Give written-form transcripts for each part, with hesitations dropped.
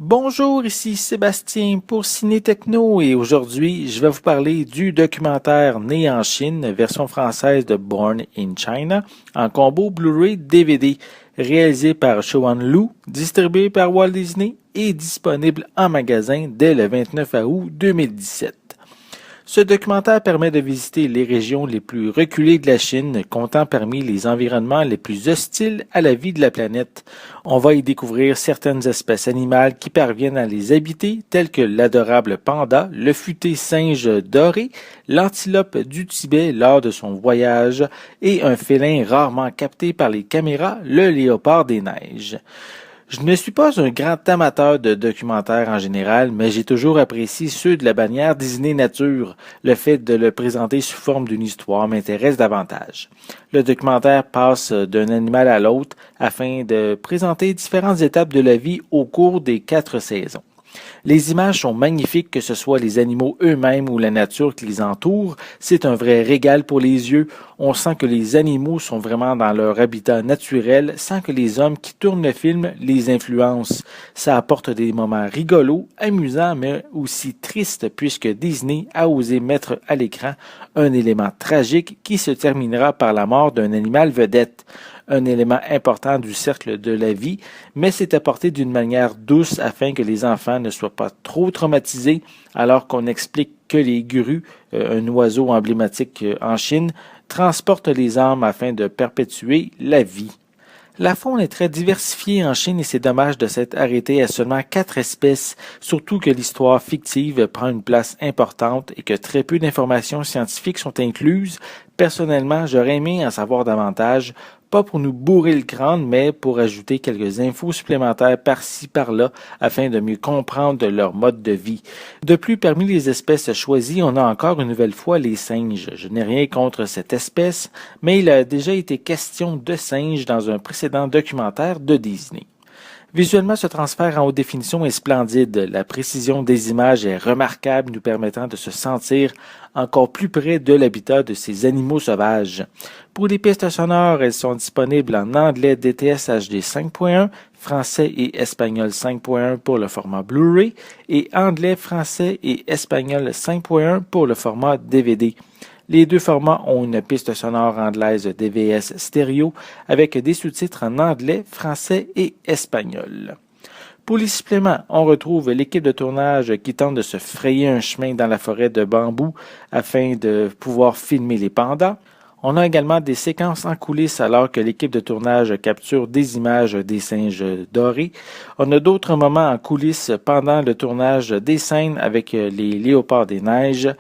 Bonjour, ici Sébastien pour Ciné Techno et aujourd'hui, je vais vous parler du documentaire Né en Chine, version française de Born in China, en combo Blu-ray DVD, réalisé par Shawn Lu, distribué par Walt Disney et disponible en magasin dès le 29 août 2017. Ce documentaire permet de visiter les régions les plus reculées de la Chine, comptant parmi les environnements les plus hostiles à la vie de la planète. On va y découvrir certaines espèces animales qui parviennent à les habiter, telles que l'adorable panda, le futé singe doré, l'antilope du Tibet lors de son voyage et un félin rarement capté par les caméras, le léopard des neiges. Je ne suis pas un grand amateur de documentaires en général, mais j'ai toujours apprécié ceux de la bannière Disney Nature. Le fait de le présenter sous forme d'une histoire m'intéresse davantage. Le documentaire passe d'un animal à l'autre afin de présenter différentes étapes de la vie au cours des 4 saisons. Les images sont magnifiques, que ce soit les animaux eux-mêmes ou la nature qui les entoure. C'est un vrai régal pour les yeux. On sent que les animaux sont vraiment dans leur habitat naturel sans que les hommes qui tournent le film les influencent. Ça apporte des moments rigolos, amusants, mais aussi tristes puisque Disney a osé mettre à l'écran un élément tragique qui se terminera par la mort d'un animal vedette. Un élément important du cercle de la vie, mais c'est apporté d'une manière douce afin que les enfants ne soient pas trop traumatisés, alors qu'on explique que les grues, un oiseau emblématique en Chine, transportent les âmes afin de perpétuer la vie. La faune est très diversifiée en Chine et c'est dommage de s'être arrêté à seulement 4 espèces, surtout que l'histoire fictive prend une place importante et que très peu d'informations scientifiques sont incluses. Personnellement, j'aurais aimé en savoir davantage, pas pour nous bourrer le crâne, mais pour ajouter quelques infos supplémentaires par-ci par-là afin de mieux comprendre leur mode de vie. De plus, parmi les espèces choisies, on a encore une nouvelle fois les singes. Je n'ai rien contre cette espèce, mais il a déjà été question de singes dans un précédent documentaire de Disney. Visuellement, ce transfert en haute définition est splendide. La précision des images est remarquable, nous permettant de se sentir encore plus près de l'habitat de ces animaux sauvages. Pour les pistes sonores, elles sont disponibles en anglais DTS HD 5.1, français et espagnol 5.1 pour le format Blu-ray et anglais, français et espagnol 5.1 pour le format DVD. Les deux formats ont une piste sonore anglaise DVS stéréo avec des sous-titres en anglais, français et espagnol. Pour les suppléments, on retrouve l'équipe de tournage qui tente de se frayer un chemin dans la forêt de bambou afin de pouvoir filmer les pandas. On a également des séquences en coulisses alors que l'équipe de tournage capture des images des singes dorés. On a d'autres moments en coulisses pendant le tournage des scènes avec les léopards des neiges.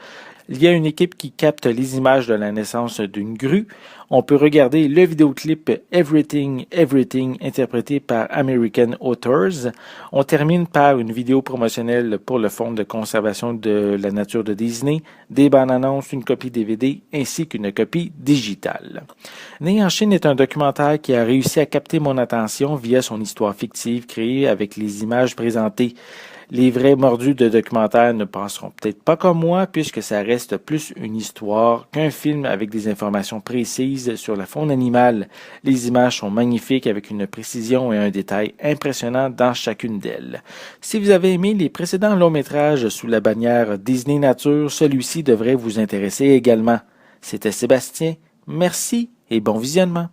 Il y a une équipe qui capte les images de la naissance d'une grue. On peut regarder le vidéoclip Everything, Everything interprété par American Authors. On termine par une vidéo promotionnelle pour le Fonds de conservation de la nature de Disney, des bandes annonces, une copie DVD ainsi qu'une copie digitale. Né en Chine est un documentaire qui a réussi à capter mon attention via son histoire fictive créée avec les images présentées. Les vrais mordus de documentaires ne penseront peut-être pas comme moi puisque ça reste plus une histoire qu'un film avec des informations précises sur la faune animale. Les images sont magnifiques avec une précision et un détail impressionnant dans chacune d'elles. Si vous avez aimé les précédents longs métrages sous la bannière Disney Nature, celui-ci devrait vous intéresser également. C'était Sébastien. Merci et bon visionnement.